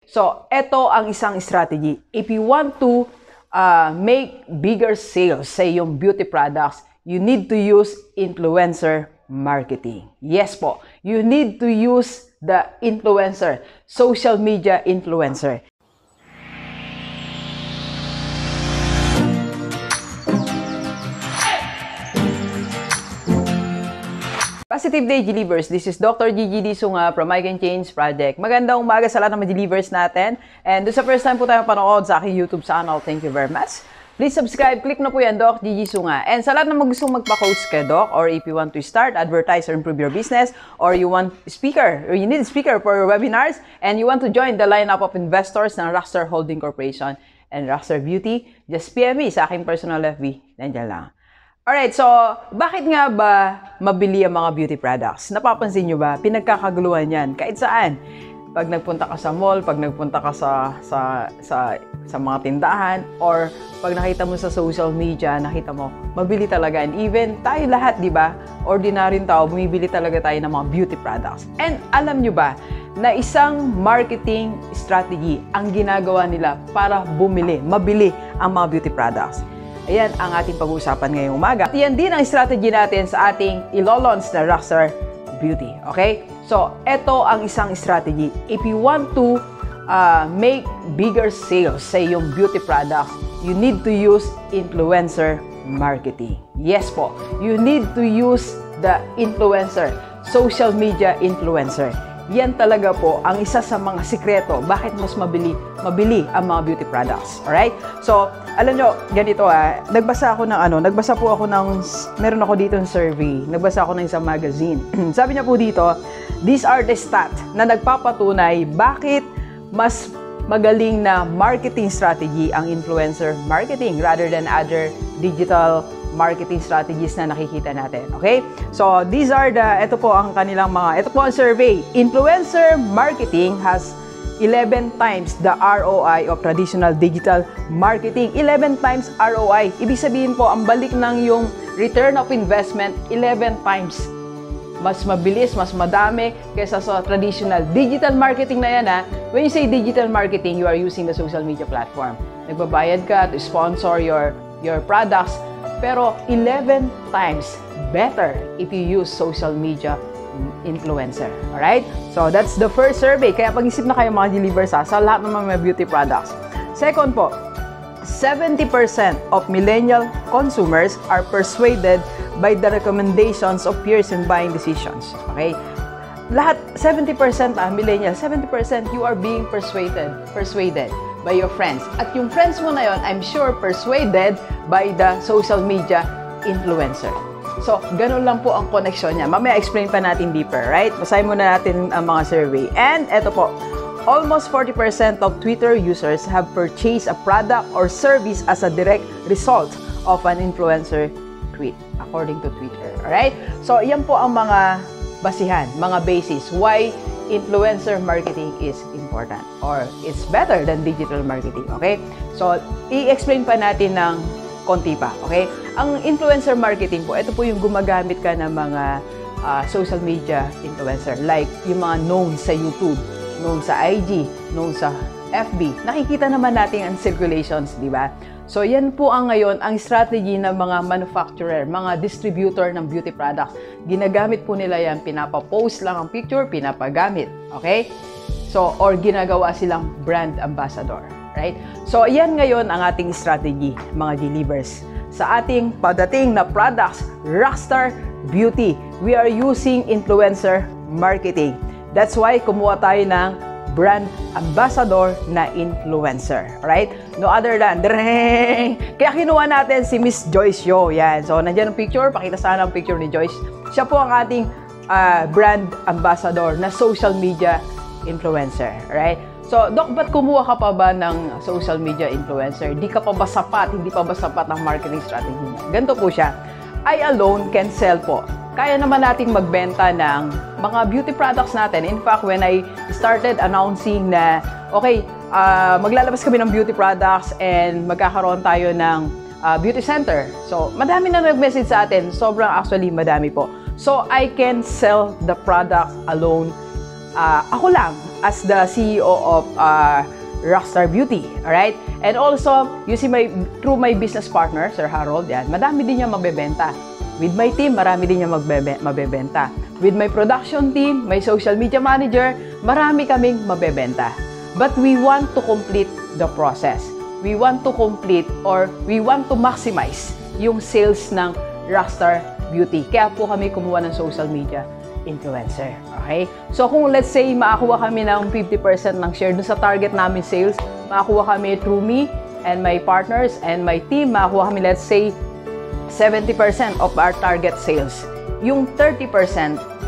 So, ito ang isang strategy. If you want to make bigger sales sa iyong beauty products, you need to use influencer marketing. Yes po, you need to use the influencer, social media influencer. Positive Day, Delivers. This is Dr. Gigi Disunga from I Can Change Project. Magandang umaga sa lahat ng mga Delivers natin. And doon sa first time po tayo panood sa aking YouTube channel, thank you very much. Please subscribe, click na po yan, Doc Gigi Sunga. And sa lahat ng gustong magpa-coach kay Doc, or if you want to start, advertise, or improve your business, or you want speaker, or you need a speaker for your webinars, and you want to join the lineup of investors ng Rockstar Holding Corporation and Rockstar Beauty, just PM me sa aking personal FB. Nandiyan lang. Alright, so bakit nga ba mabili ang mga beauty products? Napapansin nyo ba? Pinagkakaguluhan yan kahit saan. Pag nagpunta ka sa mall, pag nagpunta ka sa mga tindahan, or pag nakita mo sa social media, nakita mo, mabili talaga. And even tayo lahat, di ba? Ordinaryong tao, bumibili talaga tayo ng mga beauty products. And alam nyo ba, na isang marketing strategy ang ginagawa nila para mabili ang mga beauty products. Ayan ang ating pag-uusapan ngayong umaga. At yan din ang strategy natin sa ating ilo-launch na Rockstar Beauty. Okay? So, ito ang isang strategy. If you want to make bigger sales sa iyong beauty products, you need to use influencer marketing. Yes po. You need to use the influencer, social media influencer. Yan talaga po ang isa sa mga sikreto bakit mas mabili ang mga beauty products. Alright? So, alam nyo, ganito nagbasa po ako ng, meron ako dito ng survey, nagbasa ako ng isang magazine. Sabi niya po dito, these are the stats na nagpapatunay bakit mas magaling na marketing strategy ang influencer marketing rather than other digital marketing strategies na nakikita natin. Okay? So, ito po ang survey. Influencer marketing has 11 times the ROI of traditional digital marketing. 11 times ROI. Ibig sabihin po, ang balik ng yung return of investment, 11 times. Mas mabilis, mas madami kaysa sa traditional digital marketing na yan. When you say digital marketing, you are using the social media platform. Nagbabayad ka to sponsor your products. Pero 11 times better if you use social media influencer. Alright? So, that's the first survey. Kaya pag-isip na kayo mga delivers sa lahat ng mga beauty products. Second po, 70% of millennial consumers are persuaded by the recommendations of peers in buying decisions. Okay? Lahat, 70% millennial, 70% you are being persuaded by your friends. At yung friends mo na yon, I'm sure persuaded by the social media influencer. So, ganun lang po ang connection niya. Mamaya explain pa natin deeper, right? Basahin muna natin ang mga survey. And eto po, almost 40% of Twitter users have purchased a product or service as a direct result of an influencer tweet, according to Twitter. Alright? So, yan po ang mga basihan, mga basis why influencer marketing is important or it's better than digital marketing. Okay? So, i-explain pa natin ng konti pa. Okay? Ang influencer marketing po, ito po yung gumagamit ka ng mga social media influencer. Like, yung mga known sa YouTube, known sa IG, known sa FB. Nakikita naman natin ang circulations, di ba? So, yan po ngayon ang strategy ng mga manufacturer, mga distributor ng beauty products. Ginagamit po nila yan, pinapapost lang ang picture, pinapagamit. Okay? So, or ginagawa silang brand ambassador. Right? So, yan ngayon ang ating strategy, mga delivers. Sa ating padating na products, Rockstar Beauty, we are using influencer marketing. That's why kumuha tayo ng brand ambassador na influencer. Alright? No other than, kaya kinuha natin si Miss Joyce Yo. Yan. So, nandiyan ang picture. Pakita sana ang picture ni Joyce. Siya po ang ating brand ambassador na social media influencer. Alright? So, Doc, ba't kumuha ka pa ba ng social media influencer? Hindi pa ba sapat ang marketing strategy niya? Ganito po siya. I alone can sell po. Kaya naman nating magbenta ng mga beauty products natin. In fact, when I started announcing na, okay, maglalabas kami ng beauty products and magkakaroon tayo ng beauty center. So, madami na nag-message sa atin. Sobrang actually madami po. So, I can sell the product alone. Ako lang. as the CEO of Rockstar Beauty, alright? And also, you see through my business partner, Sir Harold, yan, madami din niya mabebenta. With my team, marami din niya mabebenta. With my production team, my social media manager, marami kaming mabebenta. But we want to complete the process. We want to complete or we want to maximize yung sales ng Rockstar Beauty. Kaya po kami kumuha ng social media influencer. Okay? So kung let's say makakuha kami ng 50% ng share dun sa target namin sales, makakuha kami through me and my partners and my team, makakuha kami let's say 70% of our target sales. Yung 30%,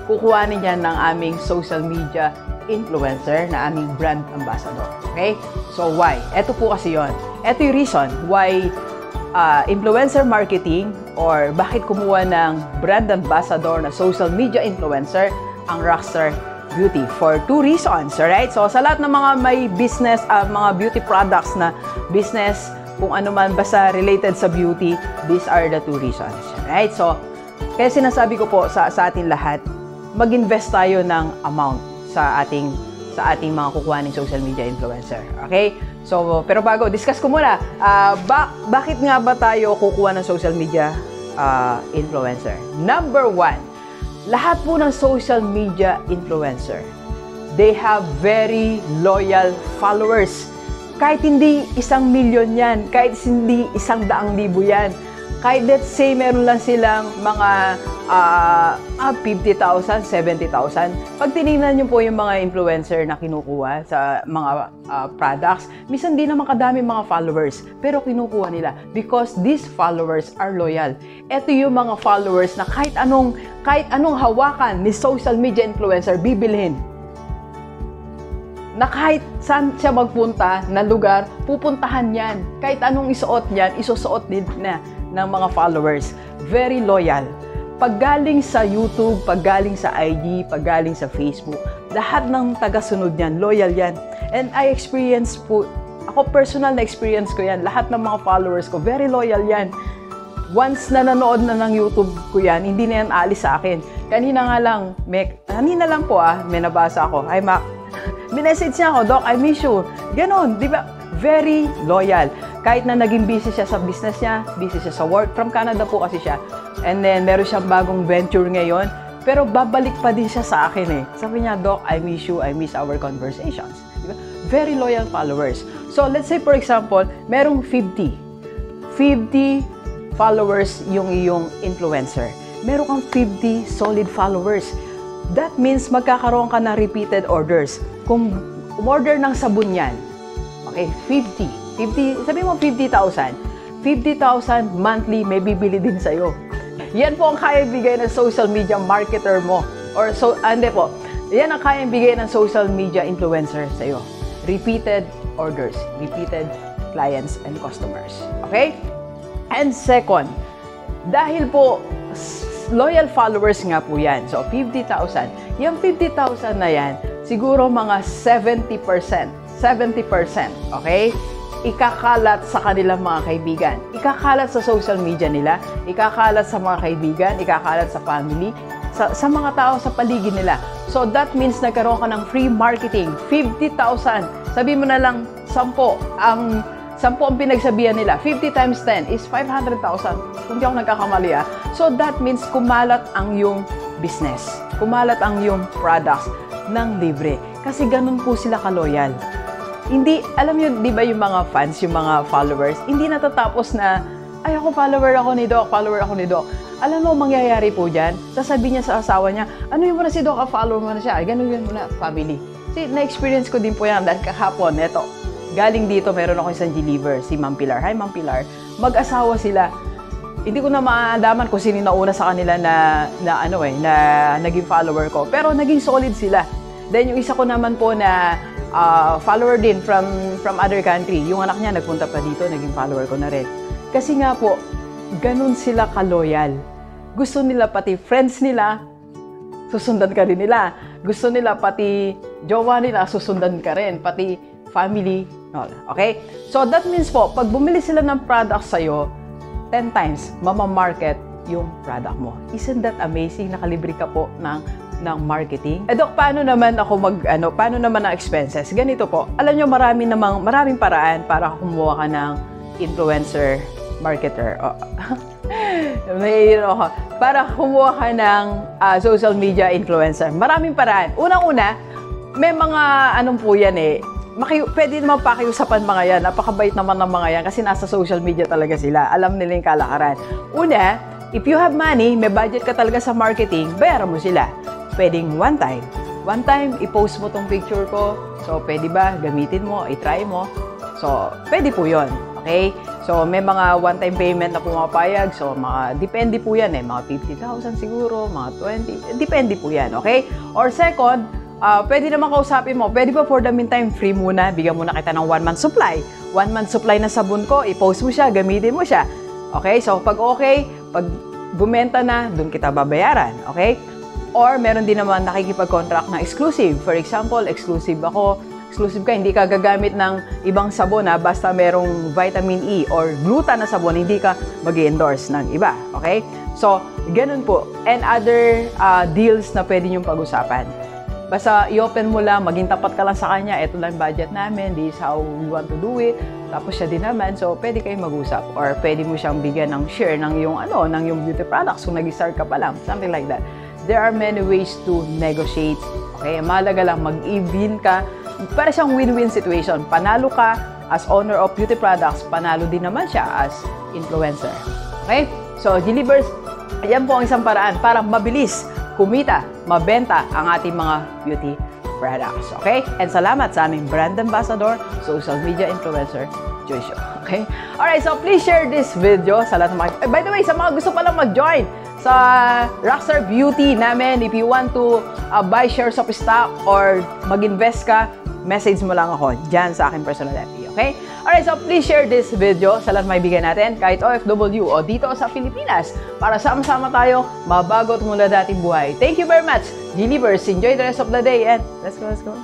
kukuhanin niya ng aming social media influencer na aming brand ambassador. Okay? So why? Ito po kasi yon. Ito yung reason why influencer marketing or bakit kumuha ng brand ambassador na social media influencer ang Rockstar Beauty for 2 reasons, alright? So sa lahat ng mga may business, mga beauty products na business, kung ano man basta related sa beauty, these are the 2 reasons, alright? So kaya sinasabi ko po sa atin lahat, mag-invest tayo ng amount sa ating mga kukuha ng social media influencer, okay? So, pero bago, discuss ko muna, bakit nga ba tayo kukuha ng social media influencer? Number 1, lahat po ng social media influencer, they have very loyal followers. Kahit hindi 1,000,000 yan, kahit hindi 100,000 yan, kahit let's say meron lang silang mga 50,000, 70,000. Pag tinignan nyo po yung mga influencer na kinukuha sa mga products, minsan di naman kadami mga followers, pero kinukuha nila because these followers are loyal. Ito yung mga followers na kahit anong hawakan ni social media influencer, bibilhin. Na kahit saan siya magpunta na lugar, pupuntahan yan. Kahit anong isuot niyan, isusuot din na ng mga followers. Very loyal. Pag galing sa YouTube, pag galing sa IG, pag galing sa Facebook, lahat ng tagasunod niyan, loyal yan. And I experience po, ako personal na experience ko yan, lahat ng mga followers ko, very loyal yan. Once na nanood na ng YouTube ko yan, hindi na yan alis sa akin. Kanina lang po may nabasa ako, "Hi Mac, minessage niya ako, Doc, I miss you." Ganon, di ba? Very loyal. Kahit na naging busy siya sa business niya, busy siya sa work, from Canada po kasi siya. And then, meron siyang bagong venture ngayon, pero babalik pa din siya sa akin eh. Sabi niya, "Doc, I miss you, I miss our conversations." Di ba? Very loyal followers. So, let's say for example, merong 50 followers yung iyong influencer. Meron kang 50 solid followers. That means magkakaroon ka ng repeated orders. Kung umorder ng sabon yan, okay, 50, sabi mo 50,000 monthly may bibili din sa'yo. Yan po ang kaya bigay ng social media marketer mo. Or hindi po, yan ang kaya bigay ng social media influencer sa'yo. Repeated orders, repeated clients and customers. Okay? And second, dahil po loyal followers nga po yan. So, 50,000. Yung 50,000 na yan, siguro mga 70%, okay? Ikakalat sa kanilang mga kaibigan. Ikakalat sa social media nila, ikakalat sa mga kaibigan, ikakalat sa family, sa mga tao sa paligid nila. So, that means nagkaroon ka ng free marketing. 50,000. Sabi mo na lang, 10 ang pinagsabihan nila. 50 times 10 is 500,000. Kung di ako nagkakamali So, that means kumalat ang iyong business. Kumalat ang iyong products ng libre. Kasi ganun po sila kaloyal. Hindi, alam nyo, di ba yung mga fans, yung mga followers, hindi natatapos na, "Ay, follower ako ni Doc. Alam mo, mangyayari po dyan, sasabihin niya sa asawa niya, "Ano yun mo na si Doc, follower mo na siya." Ay, ganun yun muna, family. Kasi na-experience ko din po yan dahil kahapon, eto. Galing dito, meron ako isang deliver, si Ma'am Pilar. Hi, Ma'am Pilar. Mag-asawa sila. Hindi ko na maadaman kung sino nauna sa kanila na naging follower ko. Pero naging solid sila. Then, yung isa ko naman po na follower din from other country. Yung anak niya, nagpunta pa dito, naging follower ko na rin. Kasi nga po, ganun sila kaloyal. Gusto nila pati friends nila, susundan ka rin nila. Gusto nila pati jowa nila, susundan ka rin. Pati family, okay? So, that means po, pag bumili sila ng product sa'yo, 10 times, mamamarket yung product mo. Isn't that amazing? Nakalibre ka po ng ng marketing. Dok, paano naman ako paano naman ang expenses? Ganito po. Alam nyo, maraming paraan para kumuha ka ng influencer marketer. Para kumuha ka ng social media influencer. Maraming paraan. Unang-una, may mga po yan pwede naman pakiusapan mga yan. Napakabait naman ng mga yan kasi nasa social media talaga sila. Alam nila yung kalakaran. Una, if you have money, may budget ka talaga sa marketing, bayaran mo sila. Pwedeng one time. One time, i-post mo tong picture ko. So, pwede ba? Gamitin mo, i-try mo. So, pwede po yun. Okay? So, may mga one-time payment na pumapayag. So, depende po yan mga 50,000 siguro, mga 20. Depende po yan. Okay? Or second, pwede naman kausapin mo. Pwede ba for the meantime, free muna? Bigyan muna kita ng 1 month supply. 1 month supply na sabon ko, i-post mo siya, gamitin mo siya. Okay? So, pag bumenta na, dun kita babayaran. Okay? Or, meron din naman nakikipag-contract na exclusive. For example, exclusive ka, hindi ka gagamit ng ibang sabon basta merong vitamin E or gluta na sabon, hindi ka mag-endorse ng iba. Okay? So, ganun po. And other deals na pwede niyong pag-usapan. Basta i-open mo lang, maging tapat ka lang sa kanya, ito lang budget namin, this is how we want to do it. Tapos siya din naman, so pwede kayong mag-usap. Or pwede mo siyang bigyan ng share ng yung beauty products kung nag-start ka pa lang, something like that. There are many ways to negotiate. Okay? Mahalaga lang mag-even ka. Para siyang win-win situation. Panalo ka as owner of beauty products, panalo din naman siya as influencer. Okay? So, G-Libers, yan po ang isang paraan para mabilis kumita, mabenta ang ating mga beauty products. Okay? And salamat sa aming brand ambassador, social media influencer, Joshua. Okay? Alright, so please share this video sa lahat ng mga... by the way, sa mga gusto palang mag-join sa Rockstar Beauty namin, if you want to buy shares of stock or mag-invest ka, message mo lang ako dyan sa aking personal FB. Okay? Alright, so please share this video sa lahat ng maibigan natin, kahit OFW o dito sa Pilipinas, para sama-sama tayo mabago at mula dating buhay. Thank you very much, G-Libers. Enjoy the rest of the day and let's go, let's go.